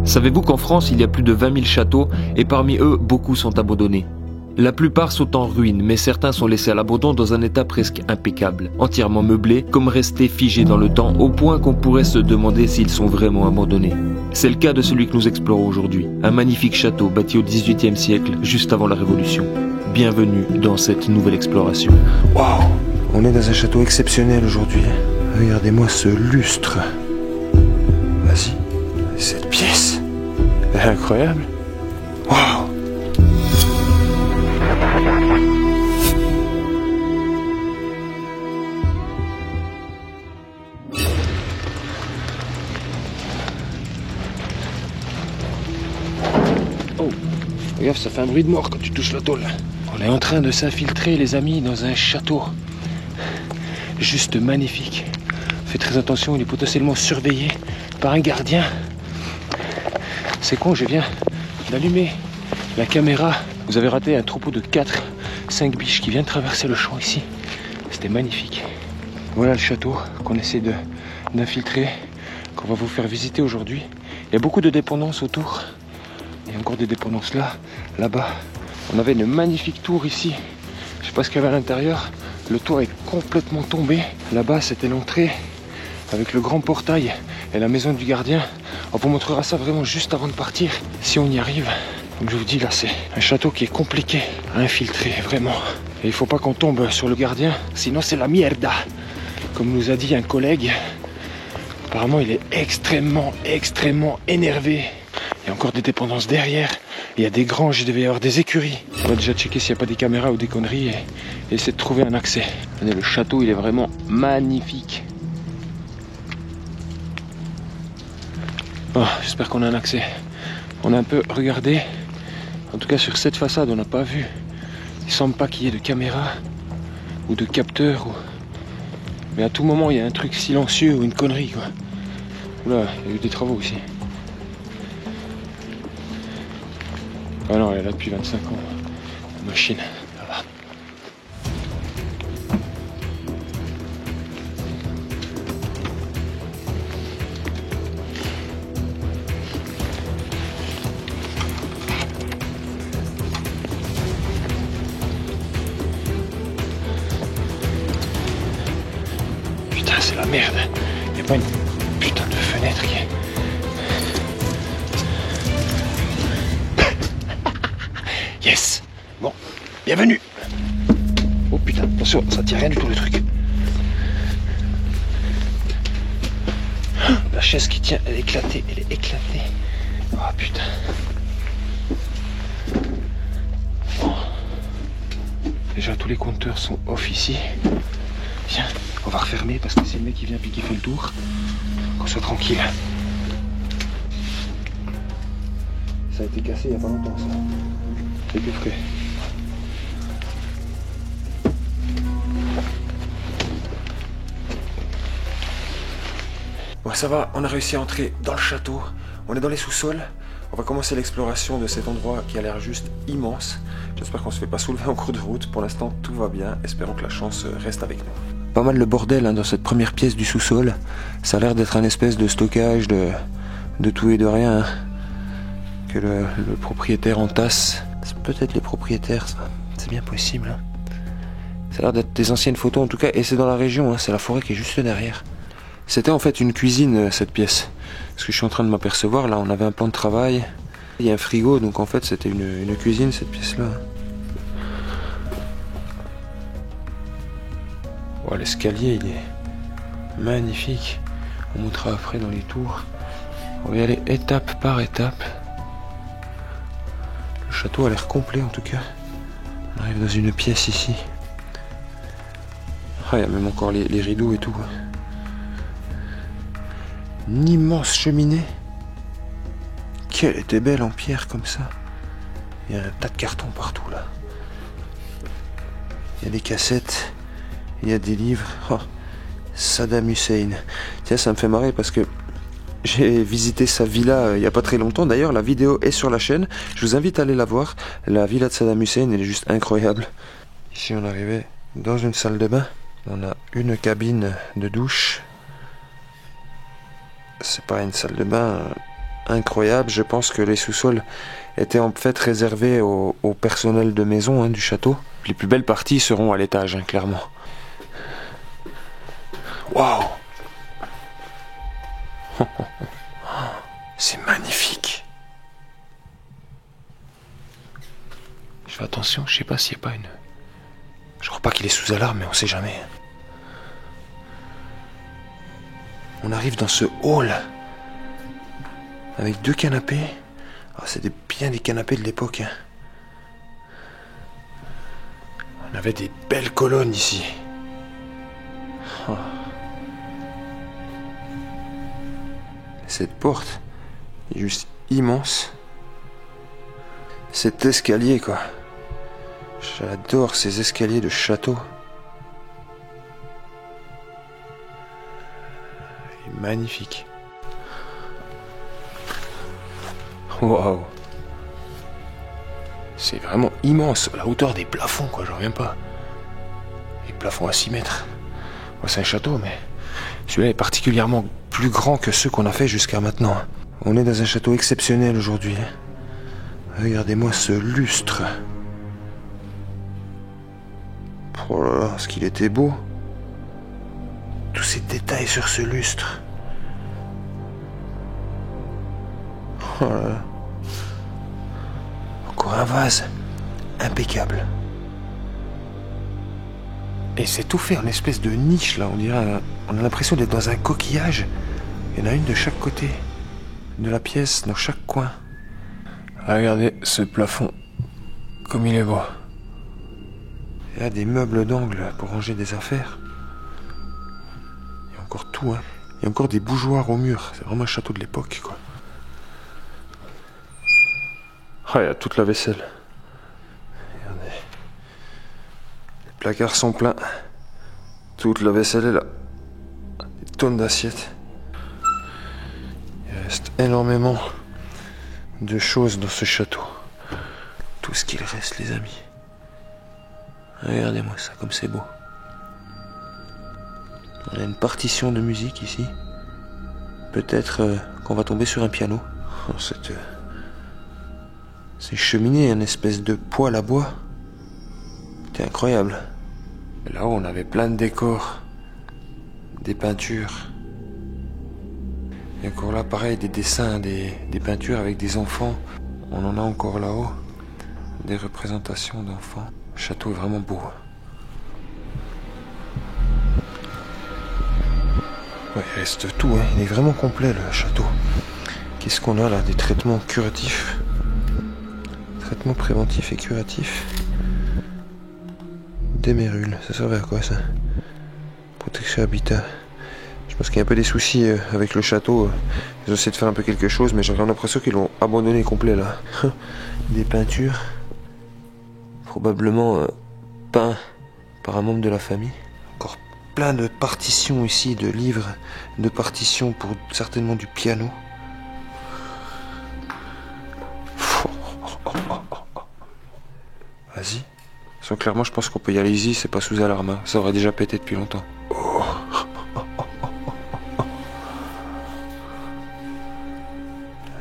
Savez-vous qu'en France, il y a plus de 20 000 châteaux et parmi eux, beaucoup sont abandonnés. La plupart sont en ruine, mais certains sont laissés à l'abandon dans un état presque impeccable, entièrement meublés, comme restés figés dans le temps, au point qu'on pourrait se demander s'ils sont vraiment abandonnés. C'est le cas de celui que nous explorons aujourd'hui, un magnifique château bâti au XVIIIe siècle, juste avant la Révolution. Bienvenue dans cette nouvelle exploration. Waouh! On est dans un château exceptionnel aujourd'hui. Regardez-moi ce lustre. Vas-y, cette pièce, elle est incroyable. Waouh! Oh, regarde, ça fait un bruit de mort quand tu touches la tôle. On est en train de s'infiltrer, les amis, dans un château. Juste magnifique. Faites très attention, il est potentiellement surveillé par un gardien. C'est con, je viens d'allumer la caméra. Vous avez raté un troupeau de 4-5 biches qui vient de traverser le champ ici. C'était magnifique. Voilà le château qu'on essaie d'infiltrer, qu'on va vous faire visiter aujourd'hui. Il y a beaucoup de dépendances autour. Il y a encore des dépendances là, là-bas. On avait une magnifique tour ici. Je sais pas ce qu'il y avait à l'intérieur. Le toit est complètement tombé. Là-bas, c'était l'entrée avec le grand portail et la maison du gardien. On vous montrera ça vraiment juste avant de partir, si on y arrive. Comme je vous dis, là, c'est un château qui est compliqué à infiltrer, vraiment. Et il faut pas qu'on tombe sur le gardien, sinon c'est la mierda. Comme nous a dit un collègue, apparemment, il est extrêmement énervé. Il y a encore des dépendances derrière. Il y a des granges, il devait y avoir des écuries. On va déjà checker s'il n'y a pas des caméras ou des conneries et essayer de trouver un accès. Regardez, le château, il est vraiment magnifique. Oh, j'espère qu'on a un accès. On a un peu regardé. En tout cas, sur cette façade, on n'a pas vu. Il semble pas qu'il y ait de caméras ou de capteurs. Mais à tout moment, il y a un truc silencieux ou une connerie, quoi. Oula, il y a eu des travaux ici. Ah non, elle est là depuis 25 ans. La machine, là-bas. Putain, c'est la merde. Il n'y a pas une putain de fenêtre qui est... Yes! Bon, bienvenue! Oh putain, attention, ça tient rien du tout le truc. La chaise qui tient, elle est éclatée, Oh putain. Bon. Déjà, tous les compteurs sont off ici. Tiens, on va refermer parce que c'est le mec qui vient puis qui fait le tour. Qu'on soit tranquille. Ça a été cassé il n'y a pas longtemps, ça. C'est tout frais. Bon, ça va, on a réussi à entrer dans le château. On est dans les sous-sols. On va commencer l'exploration de cet endroit qui a l'air juste immense. J'espère qu'on se fait pas soulever en cours de route. Pour l'instant, tout va bien. Espérons que la chance reste avec nous. Pas mal de bordel dans cette première pièce du sous-sol. Ça a l'air d'être un espèce de stockage de tout et de rien. Que le propriétaire entasse. C'est peut-être les propriétaires, ça. C'est bien possible. Hein. Ça a l'air d'être des anciennes photos en tout cas. Et c'est dans la région, hein. C'est la forêt qui est juste derrière. C'était en fait une cuisine, cette pièce. Ce que je suis en train de m'apercevoir, là, on avait un plan de travail. Il y a un frigo, donc en fait, c'était une cuisine, cette pièce-là. Oh, l'escalier, il est magnifique. On montrera après dans les tours. On va y aller étape par étape. Le château a l'air complet, en tout cas. On arrive dans une pièce ici. Ah, il y a même encore les rideaux et tout. Une immense cheminée. Qu'elle était belle en pierre comme ça. Il y a un tas de cartons partout là. Il y a des cassettes. Il y a des livres. Oh, Saddam Hussein. Tiens, ça me fait marrer parce que j'ai visité sa villa il n'y a pas très longtemps. D'ailleurs, la vidéo est sur la chaîne. Je vous invite à aller la voir. La villa de Saddam Hussein, elle est juste incroyable. Ici, on arrivait dans une salle de bain. On a une cabine de douche. C'est pas une salle de bain incroyable. Je pense que les sous-sols étaient en fait réservés au personnel de maison du château. Les plus belles parties seront à l'étage, clairement. Waouh! C'est magnifique. Je fais attention, je sais pas s'il n'y a pas une... Je crois pas qu'il est sous alarme, mais on sait jamais. On arrive dans ce hall avec 2 canapés. Ah, c'est bien des canapés de l'époque. On avait des belles colonnes ici. Oh. Cette porte est juste immense. Cet escalier, quoi. J'adore ces escaliers de château. Il est magnifique. Waouh. C'est vraiment immense. La hauteur des plafonds, quoi, j'en reviens pas. Les plafonds à 6 mètres. Bon, c'est un château, mais celui-là est particulièrement plus grand que ceux qu'on a fait jusqu'à maintenant. On est dans un château exceptionnel aujourd'hui. Regardez-moi ce lustre. Oh là là, ce qu'il était beau. Tous ces détails sur ce lustre. Oh là là. Encore un vase. Impeccable. Et c'est tout fait en espèce de niche là. On a l'impression d'être dans un coquillage. Il y en a une de chaque côté de la pièce, dans chaque coin. Regardez ce plafond. Comme il est beau. Il y a des meubles d'angle pour ranger des affaires. Il y a encore tout, hein. Il y a encore des bougeoirs au mur. C'est vraiment un château de l'époque, quoi. Ah, il y a toute la vaisselle. Regardez. Les placards sont pleins. Toute la vaisselle est là. Des tonnes d'assiettes. Il reste énormément de choses dans ce château. Tout ce qu'il reste, les amis. Regardez-moi ça, comme c'est beau. On a une partition de musique ici. Peut-être qu'on va tomber sur un piano. Oh, ces cheminées, une espèce de poêle à bois. C'était incroyable. Et là-haut, on avait plein de décors. Des peintures. Et encore là, pareil, des dessins, des peintures avec des enfants. On en a encore là-haut. Des représentations d'enfants. Le château est vraiment beau. Ouais, il reste tout, hein. Il est vraiment complet, le château. Qu'est-ce qu'on a là? Des traitements curatifs. Traitements préventifs et curatifs. Démérule, ça servait à quoi ça? Protection habitat. Je pense qu'il y a un peu des soucis avec le château. Ils ont essayé de faire un peu quelque chose, mais j'ai l'impression qu'ils l'ont abandonné complet là. Des peintures. Probablement peints par un membre de la famille. Encore plein de partitions ici, de livres, de partitions pour certainement du piano. Vas-y. Sans clairement, je pense qu'on peut y aller easy, c'est pas sous alarme. Hein. Ça aurait déjà pété depuis longtemps. Oh.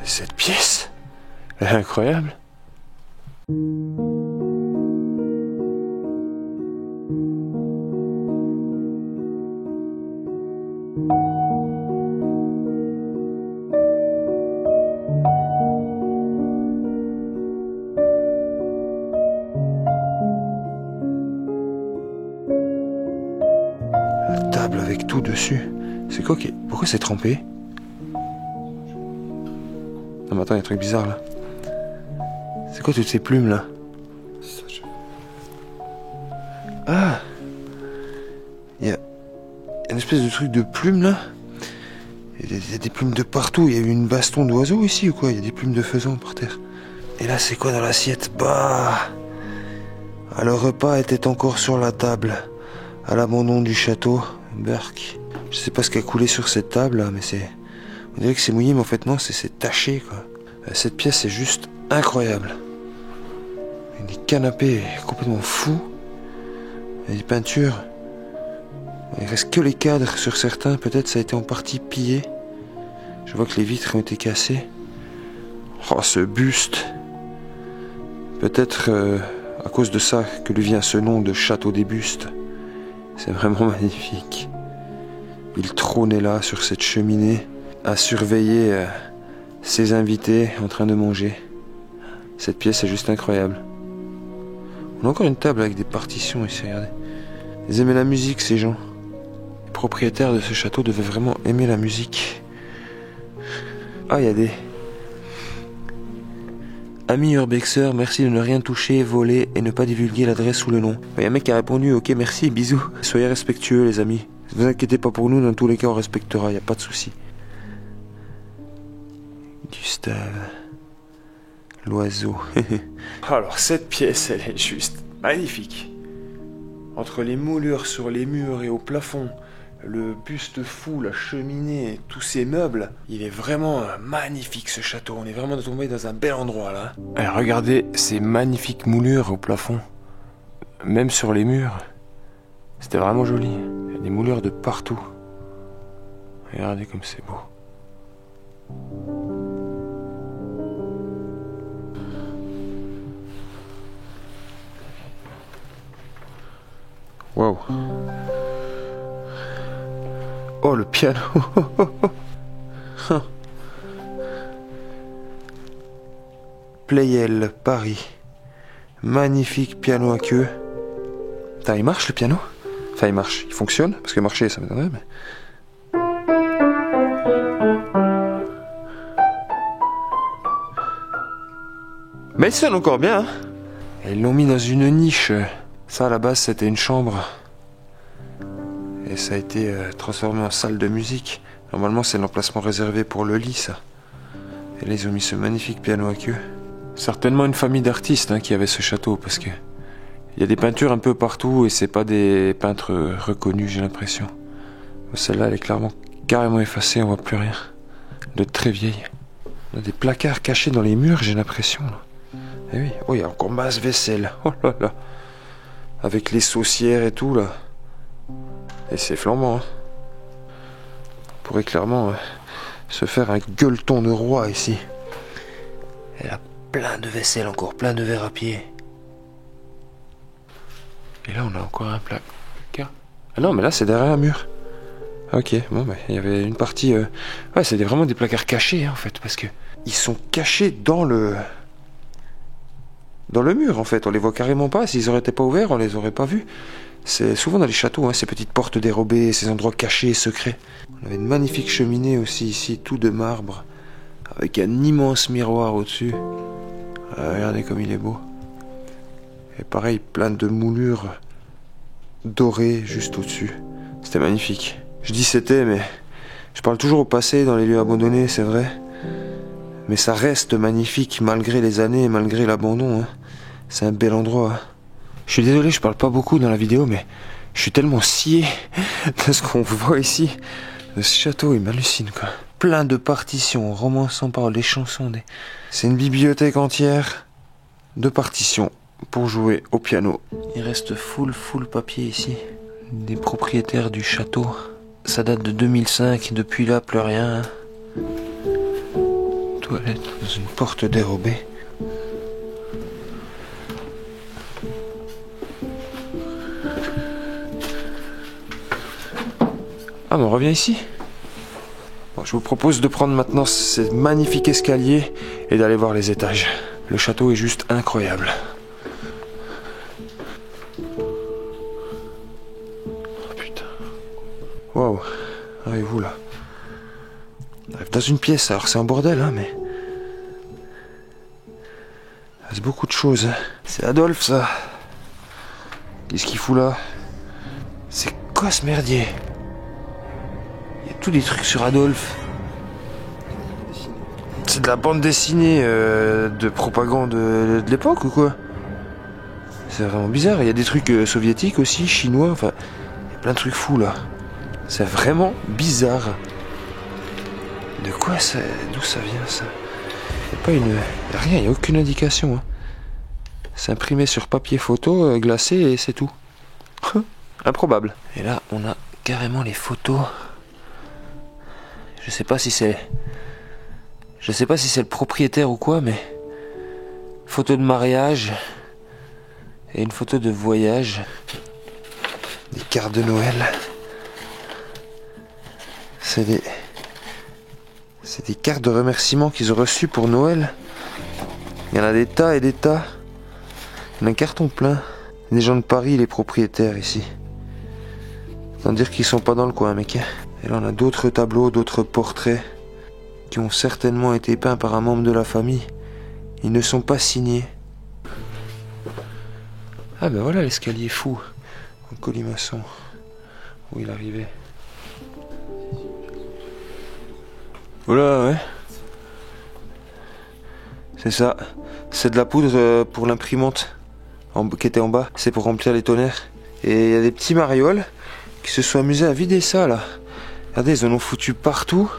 Cette pièce, elle est incroyable. La table avec tout dessus. C'est quoi qui... Pourquoi c'est trempé? Non mais attends, il y a un truc bizarre là. C'est quoi toutes ces plumes là? Ah! Il y a une espèce de truc de plumes là. Il y a des plumes de partout. Il y a eu une baston d'oiseau ici ou quoi? Il y a des plumes de faisan par terre. Et là c'est quoi dans l'assiette? Bah! Ah, le repas était encore sur la table. À l'abandon du château. Berk. Je sais pas ce qui a coulé sur cette table là, mais c'est... On dirait que c'est mouillé, mais en fait non, c'est taché quoi. Cette pièce est juste incroyable. Il y a des canapés complètement fous. Il y a des peintures. Il reste que les cadres sur certains. Peut-être ça a été en partie pillé. Je vois que les vitres ont été cassées. Oh, ce buste. Peut-être à cause de ça que lui vient ce nom de château des bustes. C'est vraiment magnifique. Il trônait là sur cette cheminée à surveiller ses invités en train de manger. Cette pièce est juste incroyable. On a encore une table avec des partitions ici, regardez. Ils aimaient la musique, ces gens. Les propriétaires de ce château devaient vraiment aimer la musique. Ah, il y a des... Ami Urbexer, merci de ne rien toucher, voler et ne pas divulguer l'adresse ou le nom. Il y a un mec qui a répondu, ok, merci, bisous. Soyez respectueux, les amis. Ne vous inquiétez pas pour nous, dans tous les cas, on respectera, il n'y a pas de souci. Gustave. L'oiseau. Alors, cette pièce, elle est juste magnifique. Entre les moulures sur les murs et au plafond, le buste fou, la cheminée, tous ces meubles, il est vraiment magnifique ce château. On est vraiment tombé dans un bel endroit là. Et regardez ces magnifiques moulures au plafond, même sur les murs. C'était vraiment joli. Il y a des moulures de partout. Regardez comme c'est beau. Wow. Oh, le piano. Pleyel, Paris. Magnifique piano à queue. Putain, il marche le piano? Enfin, il marche. Il fonctionne? Parce que marcher, ça m'étonnerait, mais... Mais il sonne encore bien, hein. Et ils l'ont mis dans une niche. Ça, à la base, c'était une chambre. Et ça a été transformé en salle de musique. Normalement, c'est l'emplacement réservé pour le lit, ça. Et là, ils ont mis ce magnifique piano à queue. Certainement une famille d'artistes qui avait ce château, parce que il y a des peintures un peu partout et c'est pas des peintres reconnus, j'ai l'impression. Celle-là, elle est clairement carrément effacée, on voit plus rien. De très vieille. On a des placards cachés dans les murs, j'ai l'impression. Eh oui, oh, il y a encore masse vaisselle. Oh là là. Avec les saucières et tout, là. Et c'est flambant, hein. On pourrait clairement se faire un gueuleton de roi ici. Et là, plein de vaisselle encore, plein de verres à pied. Et là, on a encore un placard. Ah non, mais là, c'est derrière un mur. Ok, bon, bah, il y avait une partie... Ouais, c'est vraiment des placards cachés, hein, en fait, parce que ils sont cachés dans le mur, en fait. On les voit carrément pas. S'ils auraient été pas ouverts, on les aurait pas vus. C'est souvent dans les châteaux, hein, ces petites portes dérobées, ces endroits cachés, secrets. On avait une magnifique cheminée aussi ici, tout de marbre, avec un immense miroir au-dessus. Regardez comme il est beau. Et pareil, plein de moulures dorées juste au-dessus. C'était magnifique. Je dis c'était, mais je parle toujours au passé dans les lieux abandonnés, c'est vrai. Mais ça reste magnifique malgré les années, malgré l'abandon. Hein. C'est un bel endroit. Hein. Je suis désolé, je parle pas beaucoup dans la vidéo, mais je suis tellement scié de ce qu'on voit ici. De ce château, il m'hallucine, quoi. Plein de partitions, romans sans paroles, des chansons. C'est une bibliothèque entière de partitions pour jouer au piano. Il reste full papier ici. Des propriétaires du château. Ça date de 2005, depuis là, plus rien. Toilette dans une porte dérobée. Ah, mais on revient ici. Bon, je vous propose de prendre maintenant ces magnifiques escaliers et d'aller voir les étages. Le château est juste incroyable. Oh putain. Waouh. Arrivez-vous là. On arrive dans une pièce, alors c'est un bordel, hein, mais... C'est beaucoup de choses. C'est Adolphe, ça. Qu'est-ce qu'il fout là? C'est quoi ce merdier? Il y a tous des trucs sur Adolphe. C'est de la bande dessinée de propagande de l'époque ou quoi? C'est vraiment bizarre. Il y a des trucs soviétiques aussi, chinois, enfin... Il y a plein de trucs fous là. C'est vraiment bizarre. De quoi ça... D'où ça vient ça? Il n'y a pas une... Y a rien, il n'y a aucune indication. Hein. C'est imprimé sur papier photo, glacé et c'est tout. Improbable. Et là, on a carrément les photos. Je sais pas si c'est Je sais pas si c'est le propriétaire ou quoi, mais... Photo de mariage. Et une photo de voyage. Des cartes de Noël. C'est des cartes de remerciements qu'ils ont reçues pour Noël. Il y en a des tas et des tas. Il y en a un carton plein. Des gens de Paris, les propriétaires ici. Sans dire qu'ils sont pas dans le coin, mec. Et là, on a d'autres tableaux, d'autres portraits qui ont certainement été peints par un membre de la famille. Ils ne sont pas signés. Ah ben voilà l'escalier fou en colimaçon où il arrivait. Voilà, ouais. C'est ça. C'est de la poudre pour l'imprimante qui était en bas. C'est pour remplir les tonnerres. Et il y a des petits marioles qui se sont amusés à vider ça là. Regardez, ils en ont foutu partout.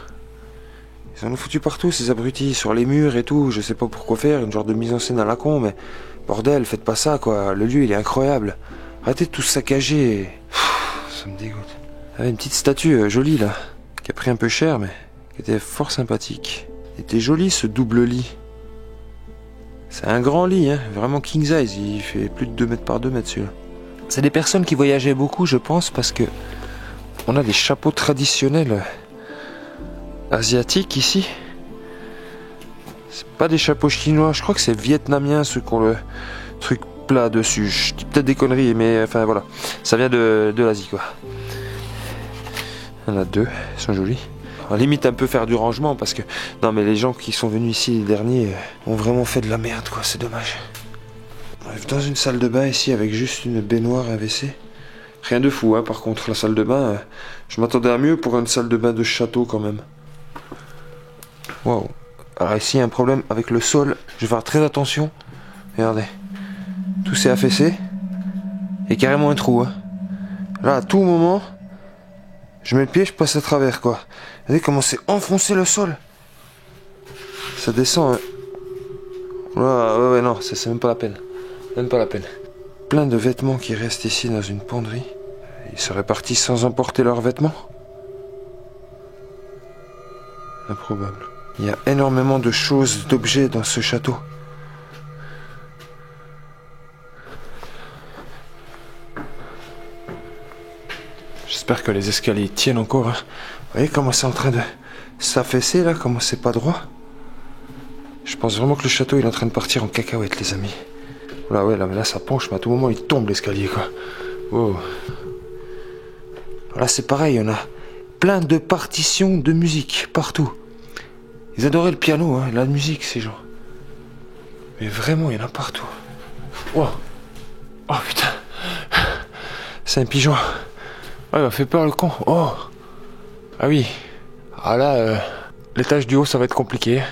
Ils en ont foutu partout ces abrutis, sur les murs et tout. Je sais pas pourquoi faire, une genre de mise en scène à la con, mais bordel, faites pas ça quoi. Le lieu il est incroyable. Arrêtez de tout saccager. Ça me dégoûte. Il y avait une petite statue jolie là, qui a pris un peu cher mais qui était fort sympathique. Il était joli ce double lit. C'est un grand lit, hein, vraiment king size. Il fait plus de 2 mètres par 2 mètres celui-là. C'est des personnes qui voyageaient beaucoup, je pense, parce que on a des chapeaux traditionnels asiatiques ici. C'est pas des chapeaux chinois, je crois que c'est vietnamien ceux qui ont le truc plat dessus. Je dis peut-être des conneries, mais enfin voilà. Ça vient de l'Asie quoi. Il y en a 2, ils sont jolis. On limite un peu faire du rangement parce que... Non mais les gens qui sont venus ici les derniers ont vraiment fait de la merde quoi, c'est dommage. On arrive dans une salle de bain ici avec juste une baignoire et un WC. Rien de fou hein, par contre la salle de bain, je m'attendais à mieux pour une salle de bain de château quand même. Waouh. Alors ici il y a un problème avec le sol, je vais faire très attention. Regardez, tout s'est affaissé. Il y a carrément un trou hein. Là à tout moment, je mets le pied, je passe à travers quoi. Regardez comment c'est enfoncé le sol. Ça descend hein. Ouais non, c'est même pas la peine. Même pas la peine. Plein de vêtements qui restent ici dans une penderie. Ils seraient partis sans emporter leurs vêtements? Improbable. Il y a énormément de choses, d'objets dans ce château. J'espère que les escaliers tiennent encore. Hein. Vous voyez comment c'est en train de s'affaisser là, comment c'est pas droit? Je pense vraiment que le château il est en train de partir en cacahuète les amis. Là ouais, là, mais là ça penche, mais à tout moment il tombe l'escalier quoi. Oh. Là c'est pareil, on a plein de partitions de musique partout. Ils adoraient le piano, hein, la musique ces gens. Mais vraiment il y en a partout. Oh, oh putain. C'est un pigeon. Oh, il m'a fait peur le con. Oh. Ah oui. Ah là, l'étage du haut ça va être compliqué.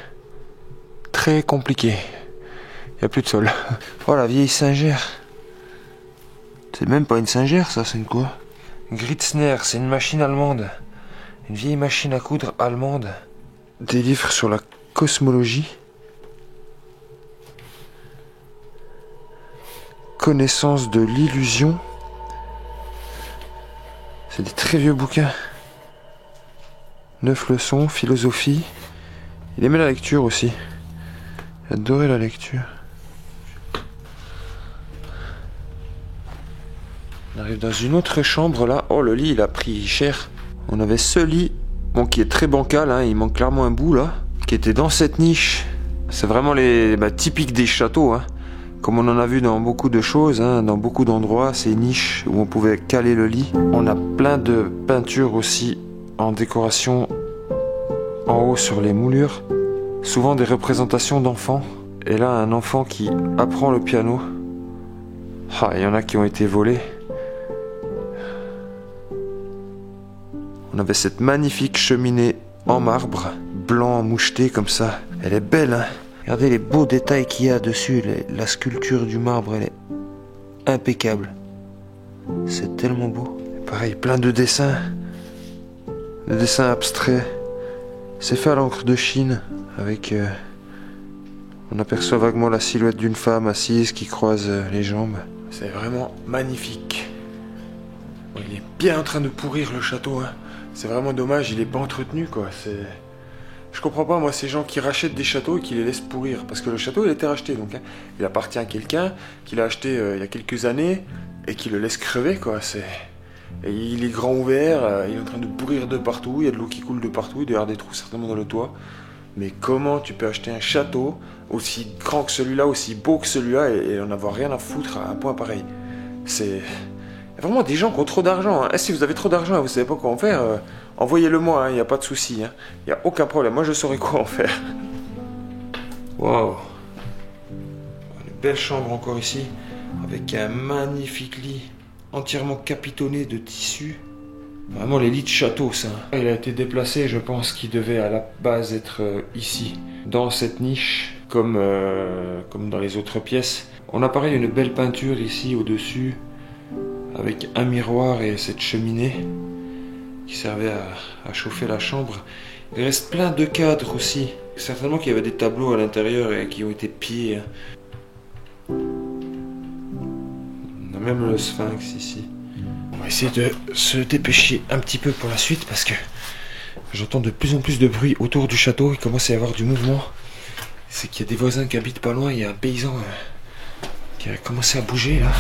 Très compliqué. Il n'y a plus de sol. Oh la vieille singère. C'est même pas une singère ça, c'est une quoi? Gritzner, c'est une machine allemande. Une vieille machine à coudre allemande. Des livres sur la cosmologie. Connaissance de l'illusion. C'est des très vieux bouquins. 9 leçons, philosophie. Il aimait la lecture aussi. Il adorait la lecture. On arrive dans une autre chambre là. Oh le lit il a pris cher. On avait ce lit, bon qui est très bancal, hein, il manque clairement un bout là, qui était dans cette niche. C'est vraiment les typiques des châteaux, hein. Comme on en a vu dans beaucoup de choses, hein, dans beaucoup d'endroits, ces niches où on pouvait caler le lit. On a plein de peintures aussi en décoration en haut sur les moulures. Souvent des représentations d'enfants. Et là un enfant qui apprend le piano. Ah, il y en a qui ont été volés. On avait cette magnifique cheminée en marbre, blanc moucheté comme ça. Elle est belle, hein. Regardez les beaux détails qu'il y a dessus. La sculpture du marbre, elle est impeccable. C'est tellement beau. Et pareil, plein de dessins. Des dessins abstraits. C'est fait à l'encre de Chine. Avec... on aperçoit vaguement la silhouette d'une femme assise qui croise les jambes. C'est vraiment magnifique. Bon, il est bien en train de pourrir le château, hein. C'est vraiment dommage, il est pas entretenu quoi. Je comprends pas, moi, ces gens qui rachètent des châteaux et qui les laissent pourrir. Parce que le château, il a été racheté, donc. Hein, il appartient à quelqu'un qui l'a acheté il y a quelques années et qui le laisse crever, quoi. Et il est grand ouvert, il est en train de pourrir de partout, il y a de l'eau qui coule de partout, il doit y avoir des trous certainement dans le toit. Mais comment tu peux acheter un château aussi grand que celui-là, aussi beau que celui-là et en avoir rien à foutre à un point pareil? C'est... Il y a vraiment des gens qui ont trop d'argent. Hein. Si vous avez trop d'argent et vous savez pas quoi en faire, envoyez-le moi, il n'y a pas de souci. Hein. Il n'y a aucun problème, moi je saurais quoi en faire. Waouh! Une belle chambre encore ici, avec un magnifique lit, entièrement capitonné de tissu. Vraiment les lits de château, ça. Il a été déplacé, je pense qu'il devait à la base être ici, dans cette niche, comme dans les autres pièces. On a pareil une belle peinture ici au-dessus, avec un miroir et cette cheminée qui servait à chauffer la chambre. Il reste plein de cadres aussi. Certainement qu'il y avait des tableaux à l'intérieur et qui ont été pillés. On a même le sphinx ici. On va essayer de se dépêcher un petit peu pour la suite parce que j'entends de plus en plus de bruit autour du château. Il commence à y avoir du mouvement. C'est qu'il y a des voisins qui habitent pas loin. Il y a un paysan qui a commencé à bouger là.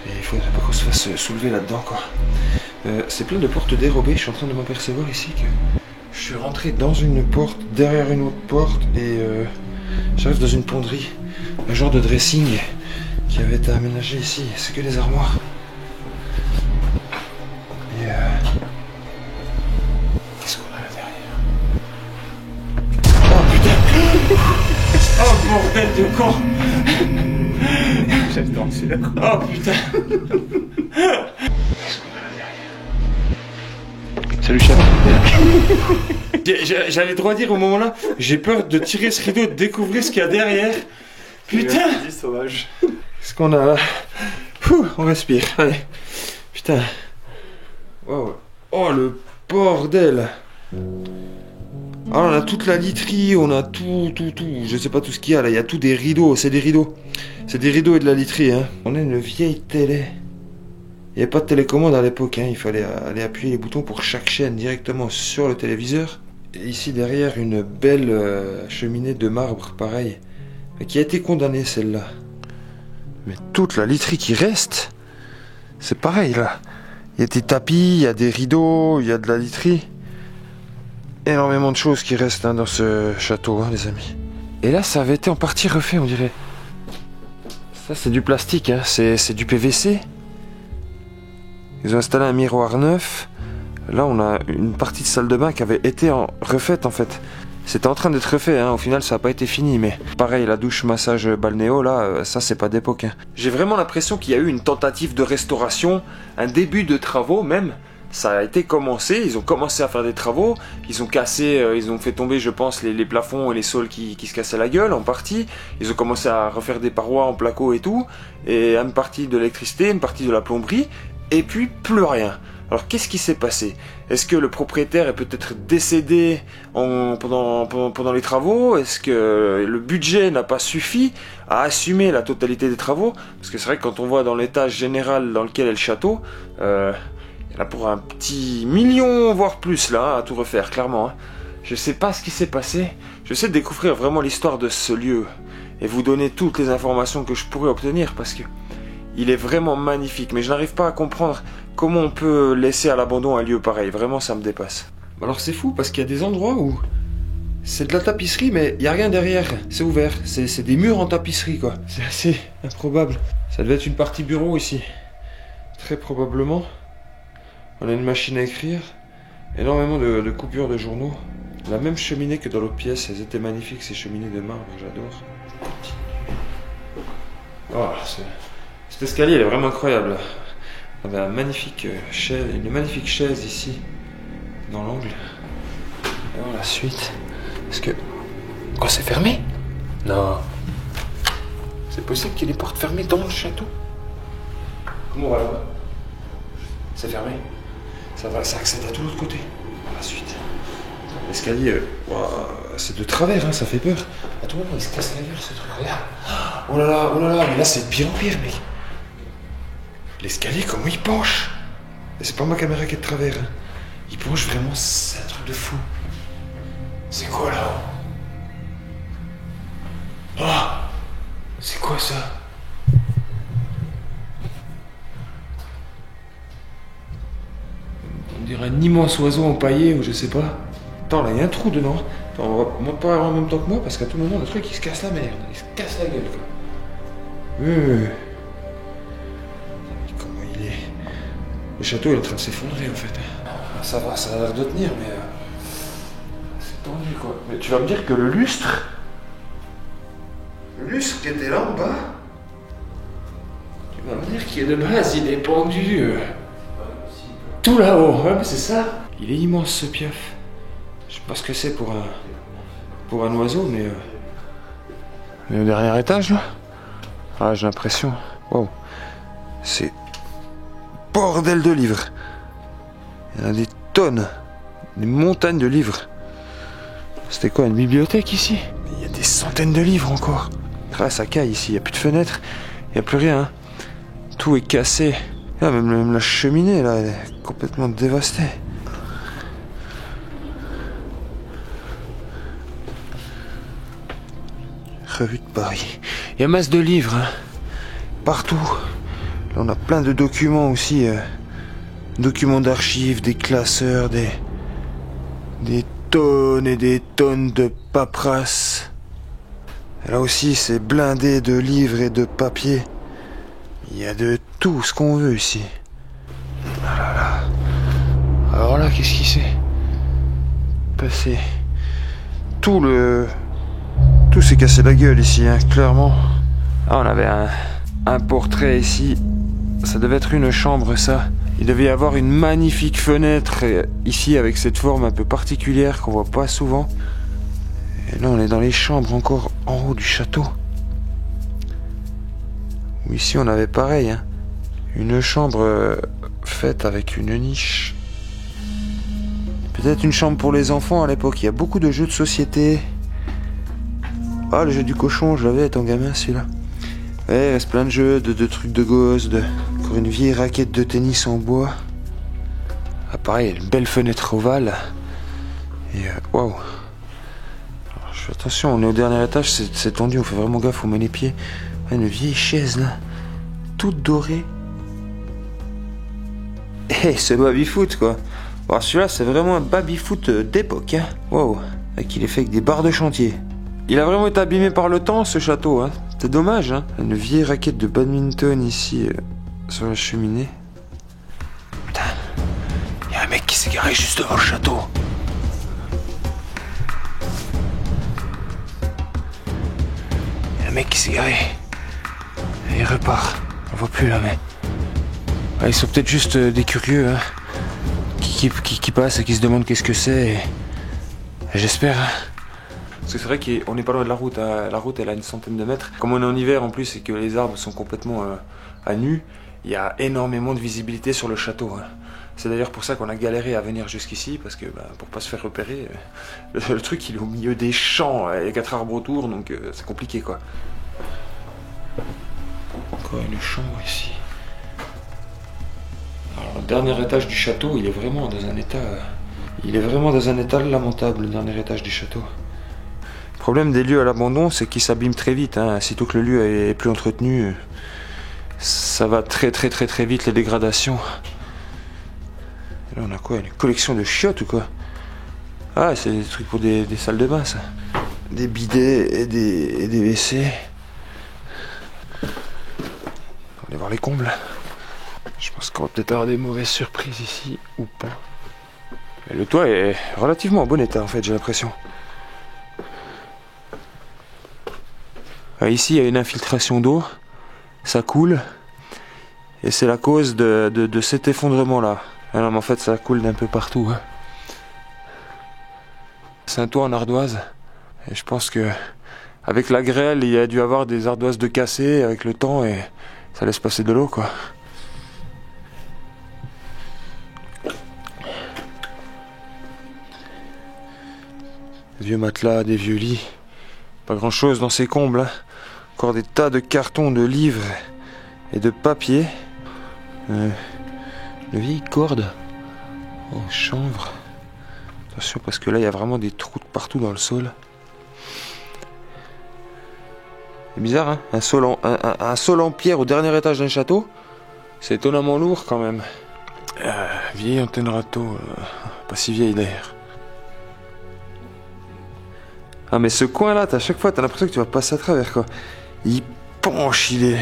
Et il faudrait pas qu'on se fasse soulever là-dedans, quoi. C'est plein de portes dérobées. Je suis en train de m'apercevoir ici que je suis rentré dans une porte, derrière une autre porte, et j'arrive dans une ponderie. Un genre de dressing qui avait été aménagé ici. C'est que des armoires. Et qu'est-ce qu'on a là derrière? Oh putain! Oh bordel de con! J'adore celui-là. Oh putain! Salut chef. J'allais droit dire au moment là, j'ai peur de tirer ce rideau et de découvrir ce qu'il y a derrière. Putain! Sauvage. Qu'est-ce qu'on a là? On respire, allez. Putain. Wow. Oh le bordel! Alors on a toute la literie, on a tout. Je sais pas tout ce qu'il y a là, il y a tout des rideaux, c'est des rideaux. C'est des rideaux et de la literie, hein. On a une vieille télé. Il n'y avait pas de télécommande à l'époque, hein. Il fallait aller appuyer les boutons pour chaque chaîne directement sur le téléviseur. Et ici derrière, une belle cheminée de marbre, pareil. Mais qui a été condamnée celle-là. Mais toute la literie qui reste, c'est pareil là. Il y a des tapis, il y a des rideaux, il y a de la literie. Énormément de choses qui restent hein, dans ce château, hein, les amis. Et là, ça avait été en partie refait, on dirait. Ça, c'est du plastique, hein. C'est du PVC. Ils ont installé un miroir neuf. Là, on a une partie de salle de bain qui avait été refaite, en fait. C'était en train d'être refait, hein. Au final, ça n'a pas été fini, mais... Pareil, la douche massage balnéo, là, ça, c'est pas d'époque, hein. J'ai vraiment l'impression qu'il y a eu une tentative de restauration, un début de travaux, même. Ça a été commencé, ils ont commencé à faire des travaux, ils ont cassé, ils ont fait tomber, je pense, les plafonds et les sols qui se cassaient la gueule, en partie. Ils ont commencé à refaire des parois en placo et tout, et une partie de l'électricité, une partie de la plomberie, et puis plus rien. Alors qu'est-ce qui s'est passé? Est-ce que le propriétaire est peut-être décédé pendant les travaux? Est-ce que le budget n'a pas suffi à assumer la totalité des travaux? Parce que c'est vrai que quand on voit dans l'état général dans lequel est le château, il y en a pour un petit million, voire plus là, à tout refaire, clairement. Hein. Je sais pas ce qui s'est passé. J'essaie de découvrir vraiment l'histoire de ce lieu et vous donner toutes les informations que je pourrais obtenir parce que il est vraiment magnifique. Mais je n'arrive pas à comprendre comment on peut laisser à l'abandon un lieu pareil. Vraiment, ça me dépasse. Alors c'est fou parce qu'il y a des endroits où c'est de la tapisserie, mais il n'y a rien derrière. C'est ouvert. C'est des murs en tapisserie, quoi. C'est assez improbable. Ça devait être une partie bureau ici. Très probablement. On a une machine à écrire, énormément de coupures de journaux. La même cheminée que dans l'autre pièce, elles étaient magnifiques ces cheminées de marbre, j'adore. Oh, cet escalier il est vraiment incroyable. On avait une magnifique chaise ici, dans l'angle. Et alors la suite, est-ce que... Oh, c'est fermé? Non. C'est possible qu'il y ait des portes fermées dans le château? Comment on va là-bas? C'est fermé. Ça accède à tout l'autre côté. Par la suite. L'escalier, wow, c'est de travers, hein, ça fait peur. Attends, il se casse la gueule ce truc. Regarde. Oh là là, mais là c'est de pire en pire, mec. L'escalier, comment il penche? Et c'est pas ma caméra qui est de travers. Hein. Il penche vraiment, c'est un truc de fou. C'est quoi là? Ah! C'est quoi ça? On dirait un immense oiseau empaillé ou je sais pas. Attends, là, il y a un trou dedans. Attends, on va pas en même temps que moi parce qu'à tout moment, le truc il se casse la merde. Il se casse la gueule, quoi. Comment il est? Le château il est en train de s'effondrer en fait. Ça va, ça a l'air de tenir, mais. C'est tendu quoi. Mais tu vas me dire que le lustre. Le lustre qui était là en bas. Tu vas me dire qu'il est de base, il est pendu. Tout là-haut, ouais, mais c'est ça. Il est immense ce pieuf. Je sais pas ce que c'est pour un oiseau, mais. Mais au dernier étage là. Ah, j'ai l'impression. Wow. C'est. Bordel de livres. Il y en a des tonnes. Des montagnes de livres. C'était quoi, une bibliothèque ici? Il y a des centaines de livres encore. Ah, ça caille ici, il n'y a plus de fenêtres. Il n'y a plus rien. Hein. Tout est cassé. Ah, même la cheminée là, elle est complètement dévastée. Revue de Paris. Il y a masse de livres. Hein. Partout. Là, on a plein de documents aussi. Documents d'archives, des classeurs, des tonnes et des tonnes de paperasse. Là aussi, c'est blindé de livres et de papiers. Il y a de tout ce qu'on veut ici. Ah là là. Alors là, qu'est-ce qui s'est passé? Tout s'est cassé la gueule ici, hein, clairement. Ah, on avait un portrait ici. Ça devait être une chambre, ça. Il devait y avoir une magnifique fenêtre ici avec cette forme un peu particulière qu'on voit pas souvent. Et là, on est dans les chambres encore en haut du château. Où ici, on avait pareil, hein. Une chambre faite avec une niche. Peut-être une chambre pour les enfants à l'époque. Il y a beaucoup de jeux de société. Ah, le jeu du cochon, je l'avais étant gamin, celui-là. Ouais, il reste plein de jeux, de trucs de gosses, encore une vieille raquette de tennis en bois. Ah, pareil, il y a une belle fenêtre ovale. Et waouh. Attention, on est au dernier étage, c'est tendu, on fait vraiment gaffe, on met les pieds. Ah, une vieille chaise là, toute dorée. Eh, c'est baby-foot quoi. Alors celui-là, c'est vraiment un baby-foot d'époque, hein. Waouh, avec il est fait avec des barres de chantier. Il a vraiment été abîmé par le temps, ce château, hein. C'est dommage, hein. Une vieille raquette de badminton ici, sur la cheminée. Putain, il y a un mec qui s'est garé juste devant le château. Il y a un mec qui s'est garé. Et il repart. On voit plus là, mais... Ah, ils sont peut-être juste des curieux, hein. Qui passent et qui se demandent qu'est-ce que c'est. Et j'espère, hein. Parce que c'est vrai qu'on n'est pas loin de la route, hein. La route elle a une centaine de mètres. Comme on est en hiver en plus et que les arbres sont complètement à nu, il y a énormément de visibilité sur le château, hein. C'est d'ailleurs pour ça qu'on a galéré à venir jusqu'ici, parce que pour pas se faire repérer, le truc il est au milieu des champs, il y a 4 arbres autour, donc c'est compliqué quoi. Encore une chambre ici. Alors le dernier étage du château, il est vraiment dans un état... il est vraiment dans un état lamentable, le dernier étage du château. Le problème des lieux à l'abandon, c'est qu'ils s'abîment très vite, hein. Sitôt que le lieu est plus entretenu, ça va très vite les dégradations. Et là on a quoi? Une collection de chiottes ou quoi? Ah, c'est des trucs pour des salles de bain ça. Des bidets et des WC. On va aller voir les combles. Je pense qu'on va peut-être avoir des mauvaises surprises ici ou pas. Mais le toit est relativement en bon état en fait, j'ai l'impression. Ici, il y a une infiltration d'eau, ça coule, et c'est la cause de cet effondrement-là. Alors, mais en fait, ça coule d'un peu partout. Hein. C'est un toit en ardoise, et je pense que avec la grêle, il y a dû avoir des ardoises de cassées avec le temps, et ça laisse passer de l'eau, quoi. Des vieux matelas, des vieux lits, pas grand-chose dans ces combles, hein. Encore des tas de cartons, de livres et de papier. De vieilles cordes. Oh, chanvre. Attention parce que là il y a vraiment des trous de partout dans le sol. C'est bizarre hein, un sol en pierre au dernier étage d'un château. C'est étonnamment lourd quand même. Vieille antenne râteau, pas si vieille d'ailleurs. Ah mais ce coin là, à chaque fois t'as l'impression que tu vas passer à travers quoi. Il penche, il est...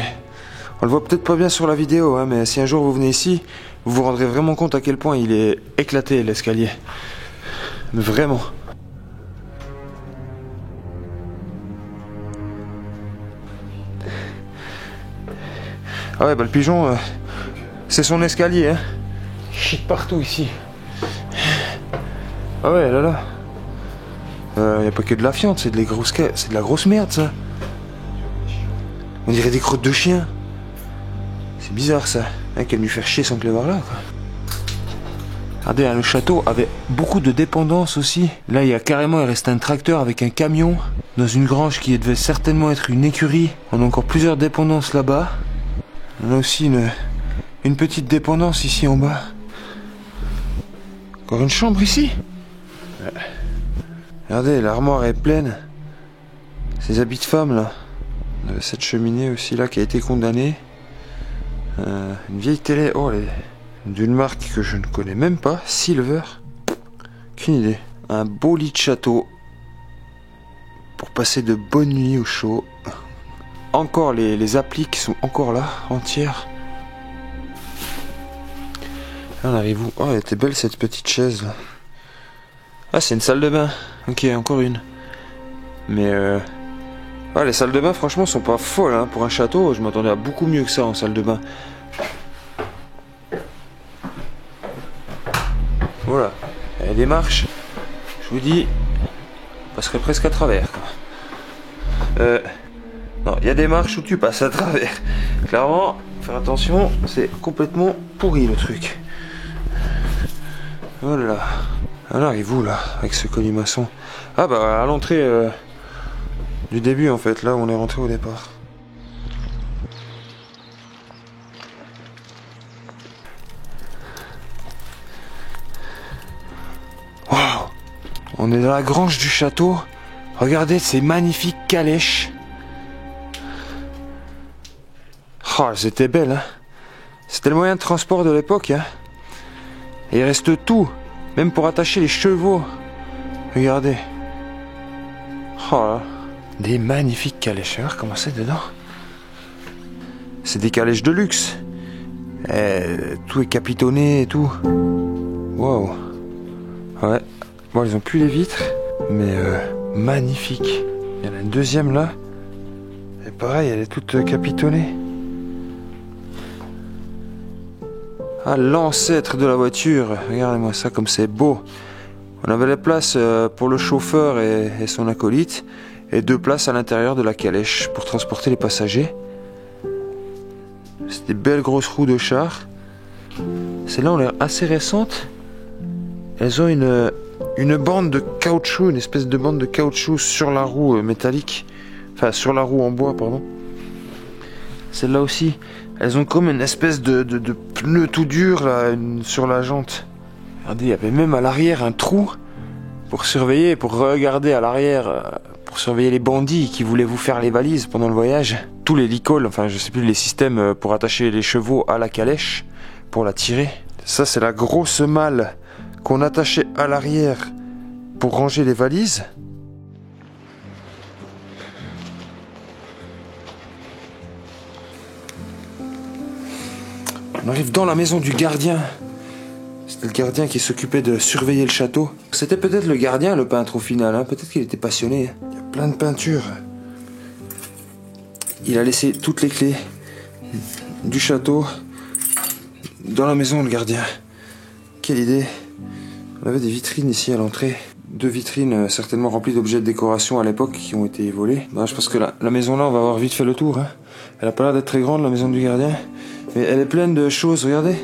On le voit peut-être pas bien sur la vidéo, hein, mais si un jour vous venez ici, vous vous rendrez vraiment compte à quel point il est éclaté l'escalier. Mais vraiment. Ah ouais bah le pigeon, c'est son escalier hein. Il chie partout ici. Ah ouais là là. Y a pas que de la fiente, c'est de la grosse merde ça. On dirait des crottes de chien. C'est bizarre ça. Hein, qu'elle lui faire chier sans clébar là quoi. Regardez, hein, le château avait beaucoup de dépendances aussi. Là il reste un tracteur avec un camion dans une grange qui devait certainement être une écurie. On a encore plusieurs dépendances là-bas. On a aussi une petite dépendance ici en bas. Encore une chambre ici. Ouais. Regardez, l'armoire est pleine. Ces habits de femme là. Cette cheminée aussi là qui a été condamnée. Une vieille télé, oh, elle est d'une marque que je ne connais même pas, Silver. Aucune idée. Un beau lit de château pour passer de bonnes nuits au chaud. Encore les applis qui sont encore là, entières. Là, on arrive où? Oh, elle était belle cette petite chaise là. Ah, c'est une salle de bain. Ok, encore une. Mais ouais, les salles de bain franchement sont pas folles hein. Pour un château, je m'attendais à beaucoup mieux que ça en salle de bain. Voilà, il y a des marches. Je vous dis, on passerait presque à travers quoi. Non, il y a des marches où tu passes à travers. Clairement, faire attention, c'est complètement pourri le truc. Voilà. Alors, arrive-vous là, avec ce colimaçon? Ah bah à l'entrée du début en fait, là où on est rentré au départ. Waouh! On est dans la grange du château. Regardez ces magnifiques calèches. Oh, c'était belle, hein. C'était le moyen de transport de l'époque, hein. Et il reste tout, même pour attacher les chevaux. Regardez. Oh là. Des magnifiques calèches. Alors comment c'est dedans? C'est des calèches de luxe. Tout est capitonné et tout. Waouh. Ouais. Bon, ils ont plus les vitres, mais magnifique. Il y en a une deuxième là. Et pareil, elle est toute capitonnée. Ah, l'ancêtre de la voiture. Regardez-moi ça comme c'est beau. On avait la place pour le chauffeur et son acolyte. Et 2 places à l'intérieur de la calèche pour transporter les passagers. C'est des belles grosses roues de char. Celles-là ont l'air assez récentes. Elles ont une bande de caoutchouc, une espèce de bande de caoutchouc sur la roue métallique. Enfin, sur la roue en bois, pardon. Celles-là aussi, elles ont comme une espèce de pneu tout dur là, sur la jante. Regardez, il y avait même à l'arrière un trou pour surveiller, pour regarder à l'arrière, pour surveiller les bandits qui voulaient vous faire les valises pendant le voyage. Tous les licoles, enfin je sais plus, les systèmes pour attacher les chevaux à la calèche, pour la tirer. Ça c'est la grosse malle qu'on attachait à l'arrière pour ranger les valises. On arrive dans la maison du gardien. C'était le gardien qui s'occupait de surveiller le château. C'était peut-être le gardien, le peintre au final, hein. Peut-être qu'il était passionné. Il y a plein de peintures. Il a laissé toutes les clés du château dans la maison, le gardien. Quelle idée. On avait des vitrines ici à l'entrée. 2 vitrines certainement remplies d'objets de décoration à l'époque qui ont été volés. Ben, je pense que la maison là, on va avoir vite fait le tour, hein. Elle a pas l'air d'être très grande, la maison du gardien. Mais elle est pleine de choses, regardez.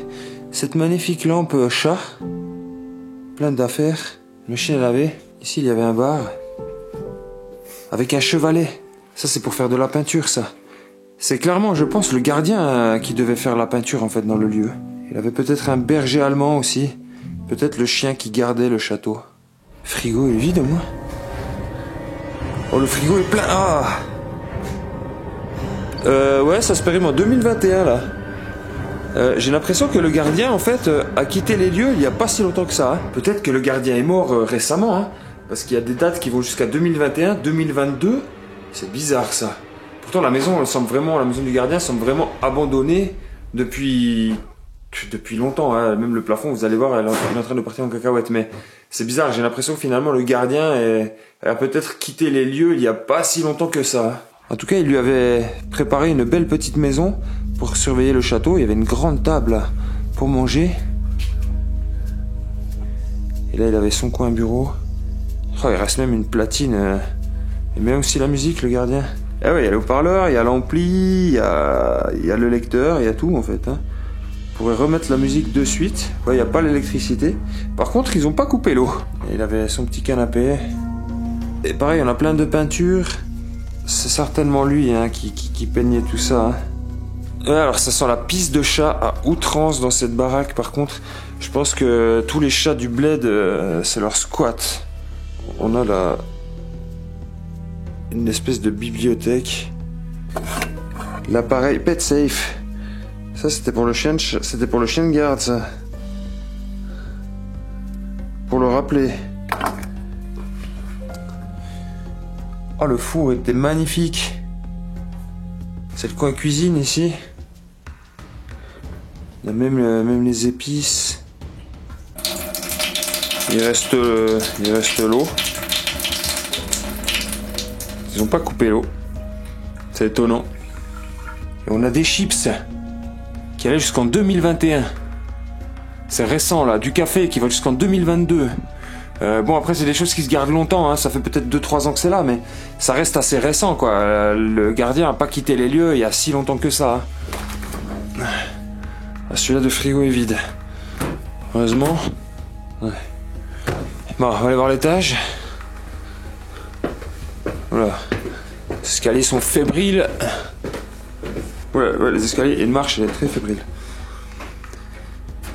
Cette magnifique lampe chat. Plein d'affaires. Une machine à laver. Ici, il y avait un bar. Avec un chevalet. Ça, c'est pour faire de la peinture, ça. C'est clairement, je pense, le gardien qui devait faire la peinture, en fait, dans le lieu. Il avait peut-être un berger allemand aussi. Peut-être le chien qui gardait le château. frigo est vide au moins. Oh, le frigo est plein. Ah. Ouais, ça se périme en 2021 là. J'ai l'impression que le gardien en fait a quitté les lieux il y a pas si longtemps que ça. Hein. Peut-être que le gardien est mort récemment, hein, parce qu'il y a des dates qui vont jusqu'à 2021, 2022. C'est bizarre ça. Pourtant la maison du gardien semble vraiment abandonnée depuis longtemps. Hein. Même le plafond, vous allez voir, elle est en train de partir en cacahuète. Mais c'est bizarre. J'ai l'impression que finalement le gardien a peut-être quitté les lieux il y a pas si longtemps que ça. En tout cas, il lui avait préparé une belle petite maison pour surveiller le château. Il y avait une grande table pour manger. Et là, il avait son coin bureau. Oh, il reste même une platine. Il met aussi la musique, le gardien. Ah ouais, il y a le haut-parleur, il y a l'ampli, il y a le lecteur, il y a tout en fait. Hein. On pourrait remettre la musique de suite. Ouais, il n'y a pas l'électricité. Par contre, ils n'ont pas coupé l'eau. Il avait son petit canapé. Et pareil, on a plein de peintures. C'est certainement lui hein, qui peignait tout ça. Hein. Ouais, alors ça sent la pisse de chat à outrance dans cette baraque. Par contre, je pense que tous les chats du bled, c'est leur squat. On a une espèce de bibliothèque. L'appareil Pet Safe. Ça c'était pour le chien de garde ça. Pour le rappeler. Oh, le four était magnifique. C'est le coin cuisine ici. Il y a même les épices. Il reste l'eau. Ils n'ont pas coupé l'eau. C'est étonnant. Et on a des chips qui allaient jusqu'en 2021. C'est récent là. Du café qui va jusqu'en 2022. Bon, après c'est des choses qui se gardent longtemps, hein. Ça fait peut-être 2-3 ans que c'est là, mais ça reste assez récent quoi. Le gardien n'a pas quitté les lieux il y a si longtemps que ça. Hein. Celui-là de frigo est vide. Heureusement. Ouais. Bon, on va aller voir l'étage. Voilà. Les escaliers sont fébriles. Ouais, les escaliers et une marche elle est très fébrile.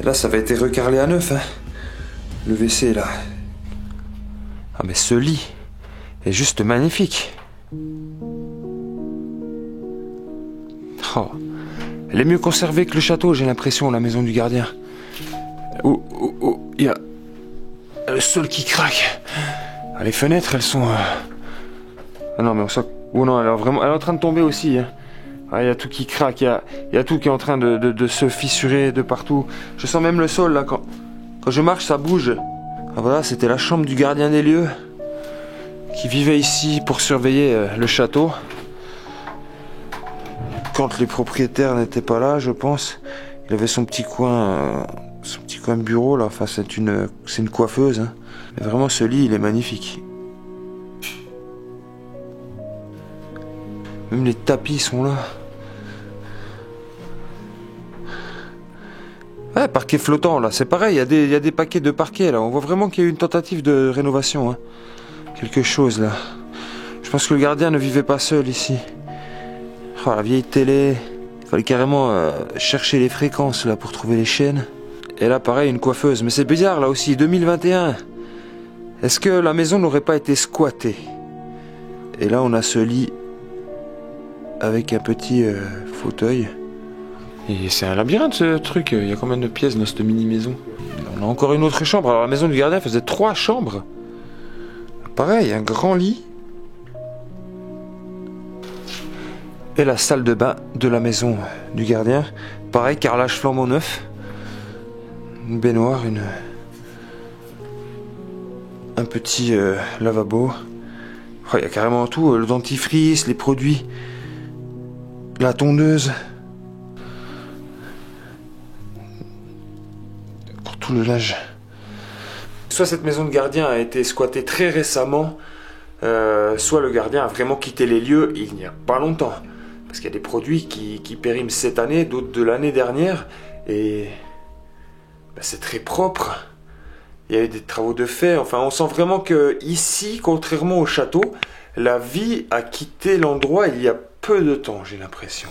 Et là ça va être recarrelé à neuf, hein. Le WC là. Ah mais ce lit est juste magnifique. Oh. Elle est mieux conservée que le château, j'ai l'impression, la maison du gardien. Oh, il y a le sol qui craque. Ah, les fenêtres, elles sont... Ah non, mais on sent... Oh non, elle est en train de tomber aussi. Hein. Ah, il y a tout qui craque, il y a tout qui est en train de se fissurer de partout. Je sens même le sol, là, quand je marche, ça bouge. Ah voilà, c'était la chambre du gardien des lieux qui vivait ici pour surveiller le château. Quand les propriétaires n'étaient pas là, je pense, il avait son petit coin bureau là. Enfin, c'est une coiffeuse. Hein. Mais vraiment, ce lit, il est magnifique. Même les tapis sont là. Ouais, parquet flottant là, c'est pareil, il y a des paquets de parquets là. On voit vraiment qu'il y a eu une tentative de rénovation. Hein. Quelque chose là. Je pense que le gardien ne vivait pas seul ici. Oh, la vieille télé. Il fallait carrément chercher les fréquences là pour trouver les chaînes. Et là pareil, une coiffeuse. Mais c'est bizarre là aussi, 2021. Est-ce que la maison n'aurait pas été squattée? Et là on a ce lit avec un petit fauteuil. Et c'est un labyrinthe ce truc, il y a combien de pièces dans cette mini-maison? On a encore une autre chambre, alors la maison du gardien faisait 3 chambres. Pareil, un grand lit. Et la salle de bain de la maison du gardien. Pareil, carrelage flambant neuf. Une baignoire, un petit lavabo. Oh, il y a carrément tout, le dentifrice, les produits, la tondeuse. Tout le linge. Soit cette maison de gardien a été squattée très récemment, soit le gardien a vraiment quitté les lieux il n'y a pas longtemps. Parce qu'il y a des produits qui périment cette année, d'autres de l'année dernière, et ben, c'est très propre. Il y a eu des travaux de fait, enfin on sent vraiment que ici, contrairement au château, la vie a quitté l'endroit il y a peu de temps, j'ai l'impression.